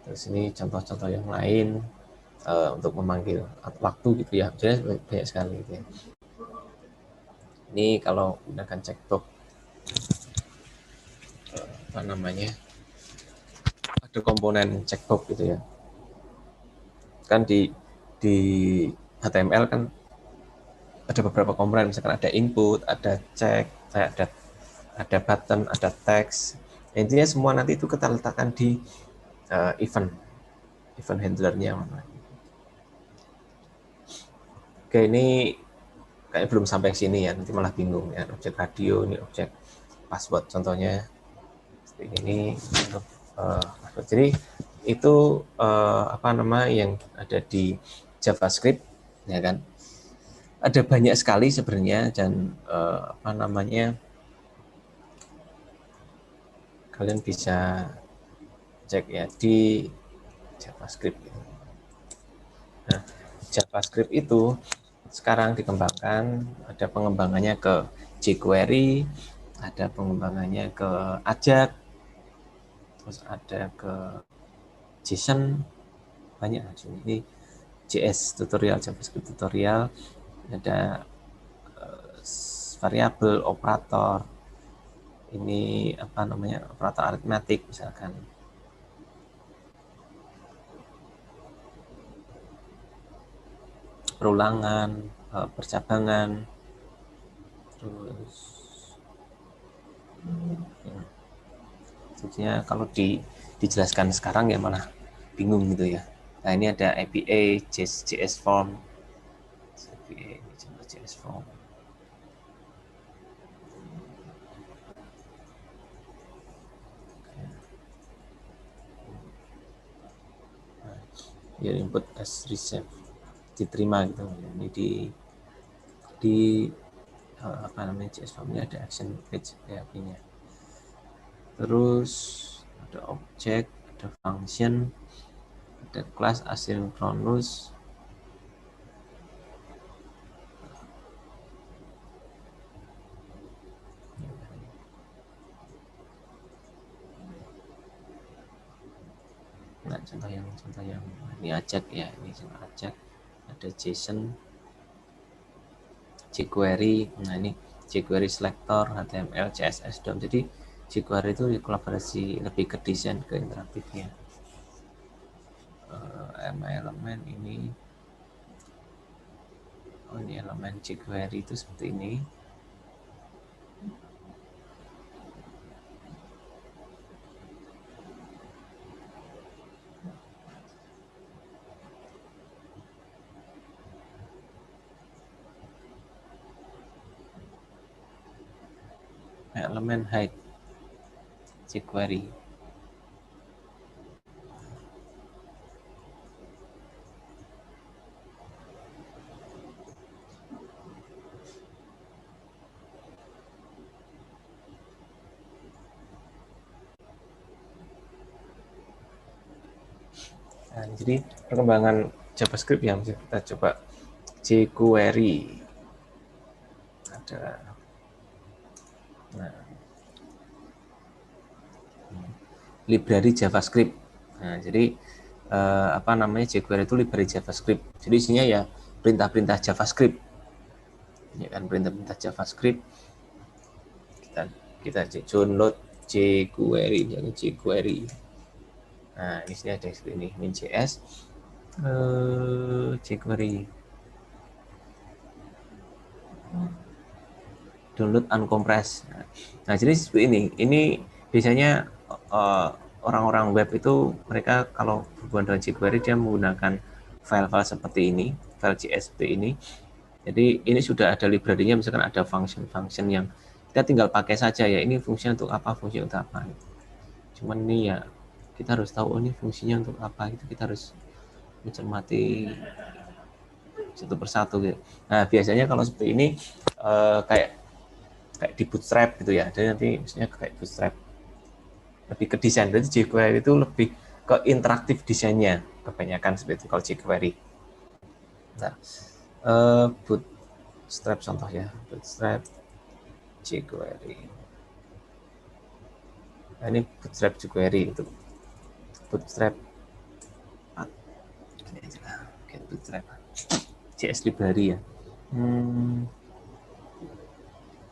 [SPEAKER 1] Terus ini contoh-contoh yang lain untuk memanggil waktu gitu ya, jadi banyak sekali gitu ya. Ini kalau gunakan checkbox apa namanya, ada komponen checkbox gitu ya, kan di HTML kan ada beberapa komponen, misalkan ada input, ada check, ada button, ada text. Intinya semua nanti itu kita letakkan di event handlernya. Oke, ini kayak belum sampai sini ya, nanti malah bingung ya. Objek radio, ini objek password contohnya seperti ini untuk jadi itu apa nama yang ada di JavaScript, ya kan? Ada banyak sekali sebenarnya, dan apa namanya, kalian bisa cek ya di JavaScript. Nah, JavaScript itu sekarang dikembangkan, ada pengembangannya ke jQuery, ada pengembangannya ke Ajax, terus ada ke JSON, banyak. Ini JS tutorial, JavaScript tutorial, ada variabel, operator, ini apa namanya, operator aritmatik misalkan, perulangan, percabangan, terus tentunya kalau dijelaskan sekarang ya malah bingung gitu ya. Nah ini ada APA, JS Form, APA, JS Form. Ya input as receive, diterima gitu. Ini di apa namanya, JS Formnya ada action page PHP-nya. Terus ada object, ada function, ada class asynchronous, nah contoh yang ini Ajax ya, ini contoh Ajax, ada JSON, jQuery. Nah ini jQuery selector, HTML, CSS, DOM. Jadi jQuery itu kolaborasi lebih ke desain, ke interaktifnya. Elemen ini, oh ini elemen jQuery itu seperti ini. Elemen height jQuery. Nah, jadi perkembangan JavaScript yang bisa kita coba, jQuery ada, nah, library JavaScript. Nah, jadi apa namanya, jQuery itu library JavaScript. Jadi isinya ya perintah-perintah JavaScript. Ya kan, perintah-perintah JavaScript. Kita download jQuery, jadi jQuery. Nah, di sini ada seperti ini, min.js, jQuery. Download uncompressed. Nah, jadi seperti ini. Ini biasanya orang-orang web itu mereka kalau berhubungan dengan jQuery dia menggunakan file-file seperti ini, file JS seperti ini. Jadi ini sudah ada library-nya, misalkan ada function-function yang kita tinggal pakai saja ya. Ini fungsi untuk apa, fungsi untuk apa. Cuman ini ya kita harus tahu, oh ini fungsinya untuk apa, itu kita harus mencermati satu persatu gitu. Nah biasanya kalau seperti ini kayak di bootstrap gitu ya, jadi nanti misalnya kayak bootstrap lebih ke desain, berarti jQuery itu lebih ke interaktif desainnya kebanyakan seperti itu kalau jQuery. Nah, bootstrap contoh ya, bootstrap jQuery. Nah, ini bootstrap jQuery itu, bootstrap gini aja lah, bootstrap JS library ya.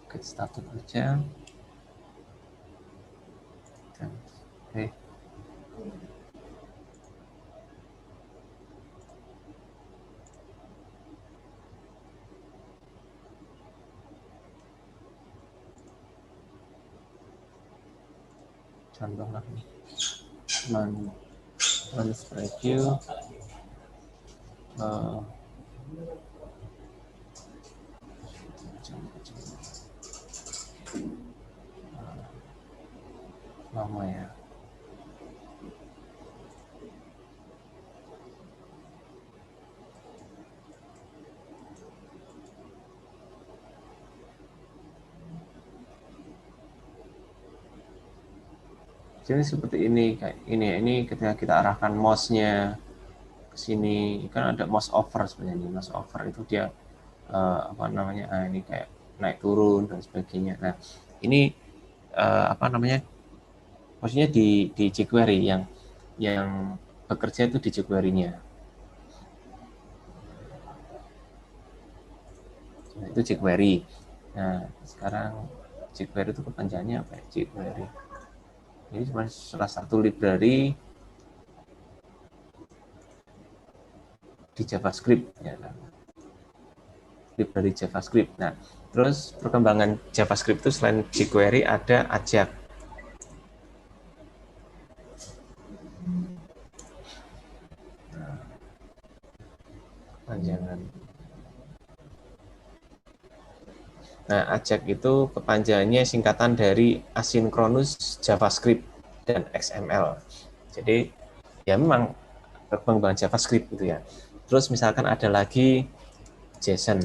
[SPEAKER 1] Get started aja. Oke. Contoh lah nih. Review. Lama ya. Jadi seperti ini, kayak ini ketika kita arahkan mouse-nya ke sini, kan ada mouse over sebenarnya. Mouse over itu dia apa namanya, ini kayak naik turun dan sebagainya. Nah, ini apa namanya, maksudnya di jQuery yang bekerja itu di jQuery-nya. Nah, itu jQuery. Nah, sekarang jQuery itu kepanjangannya apa ya? jQuery. Ini cuma salah satu library di JavaScript ya kan. Library JavaScript. Nah, terus perkembangan JavaScript itu selain jQuery ada Ajax. Panjangan. Nah, Ajax itu kepanjangannya singkatan dari Asynchronous JavaScript dan XML. Jadi ya memang perkembangan JavaScript gitu ya. Terus misalkan ada lagi JSON,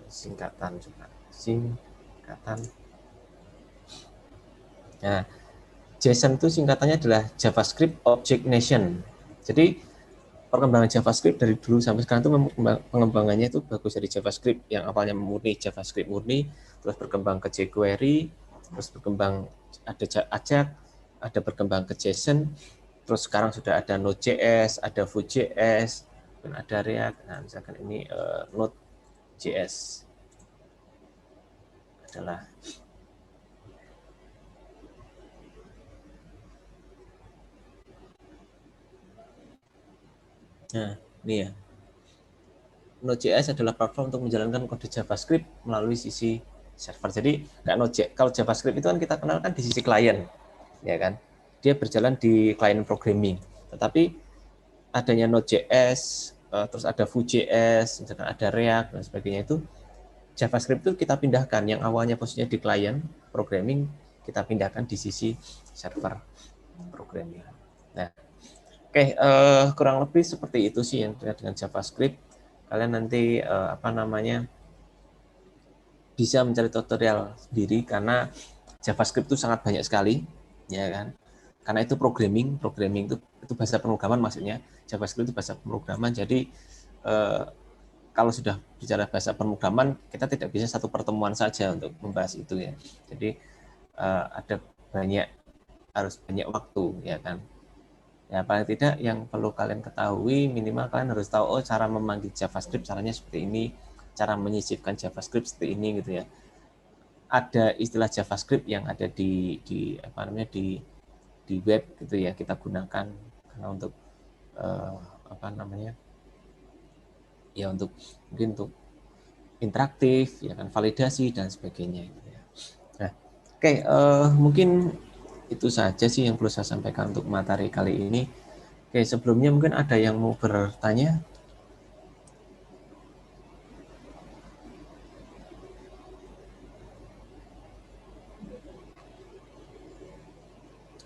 [SPEAKER 1] singkatan juga, singkatan. Nah, JSON itu singkatannya adalah JavaScript Object Nation. Jadi perkembangan JavaScript dari dulu sampai sekarang itu pengembangannya itu bagus dari JavaScript yang awalnya murni JavaScript murni, terus berkembang ke jQuery, terus berkembang ada Ajax, ada berkembang ke JSON, terus sekarang sudah ada Node.js, ada Vue.js, dan ada React. Nah, misalkan ini Node.js adalah nah ini ya. Node.js adalah platform untuk menjalankan kode JavaScript melalui sisi server. Jadi kalau JavaScript itu kan kita kenal kan di sisi klien, ya kan? Dia berjalan di client programming. Tetapi adanya Node.js, terus ada Vue.js, misalkan ada React dan sebagainya itu JavaScript itu kita pindahkan yang awalnya posisinya di client programming kita pindahkan di sisi server programming. Nah, oke, kurang lebih seperti itu sih yang terkait dengan JavaScript. Kalian nanti apa namanya bisa mencari tutorial sendiri karena JavaScript itu sangat banyak sekali, ya kan? Karena itu programming itu bahasa pemrograman maksudnya. JavaScript itu bahasa pemrograman. Jadi kalau sudah bicara bahasa pemrograman, kita tidak bisa satu pertemuan saja untuk membahas itu ya. Jadi ada harus banyak waktu, ya kan? Ya paling tidak yang perlu kalian ketahui minimal kalian harus tahu cara memanggil JavaScript caranya seperti ini, cara menyisipkan JavaScript seperti ini gitu ya. Ada istilah JavaScript yang ada di apa namanya di web gitu ya kita gunakan karena untuk apa namanya ya untuk mungkin untuk interaktif ya kan validasi dan sebagainya gitu ya. Nah, oke, mungkin itu saja sih yang perlu saya sampaikan untuk materi kali ini. Oke, sebelumnya mungkin ada yang mau bertanya?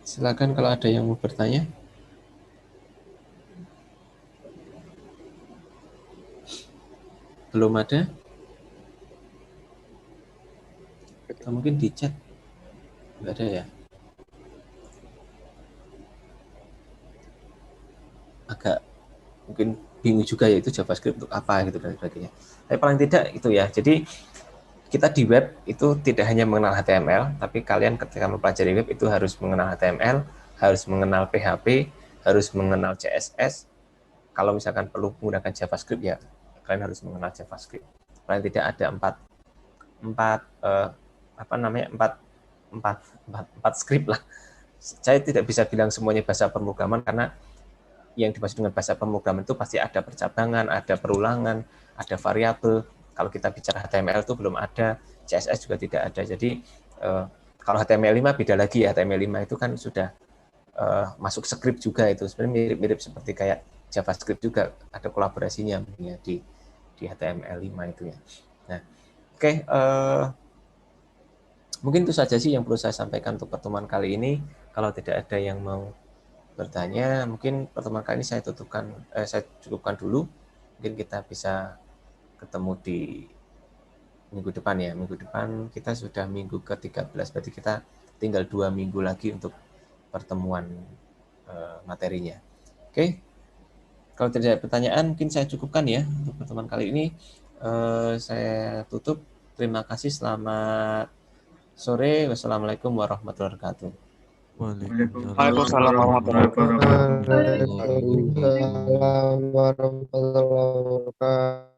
[SPEAKER 1] Silakan kalau ada yang mau bertanya. Belum ada? Atau mungkin di chat? Enggak ada ya? Agak mungkin bingung juga ya itu JavaScript untuk apa gitu dan sebagainya. Tapi paling tidak itu ya. Jadi kita di web itu tidak hanya mengenal HTML, tapi kalian ketika mempelajari web itu harus mengenal HTML, harus mengenal PHP, harus mengenal CSS. Kalau misalkan perlu menggunakan JavaScript ya kalian harus mengenal JavaScript. Paling tidak ada empat apa namanya empat script lah. Saya tidak bisa bilang semuanya bahasa pemrograman karena yang dimaksud dengan bahasa pemrograman itu pasti ada percabangan, ada perulangan, ada variabel. Kalau kita bicara HTML itu belum ada, CSS juga tidak ada. Jadi kalau HTML5 beda lagi ya. HTML5 itu kan sudah masuk script juga itu. Sebenarnya mirip-mirip seperti kayak JavaScript juga ada kolaborasinya ya di HTML5 itu ya. Nah, oke, mungkin itu saja sih yang perlu saya sampaikan untuk pertemuan kali ini. Kalau tidak ada yang mau bertanya, mungkin pertemuan kali ini saya cukupkan dulu. Mungkin kita bisa ketemu di minggu depan ya. Minggu depan kita sudah minggu ke-13, berarti kita tinggal 2 minggu lagi untuk pertemuan materinya. Oke, kalau tidak ada pertanyaan, mungkin saya cukupkan ya untuk pertemuan kali ini. Saya tutup. Terima kasih. Selamat sore. Wassalamualaikum warahmatullahi wabarakatuh.
[SPEAKER 2] Waalaikumsalam
[SPEAKER 3] Waalaikumsalam warahmatullahi
[SPEAKER 2] warahmatullahi
[SPEAKER 3] wabarakatuh.
[SPEAKER 2] wabarakatuh.
[SPEAKER 4] Waalaikumsalam warahmatullahi wabarakatuh.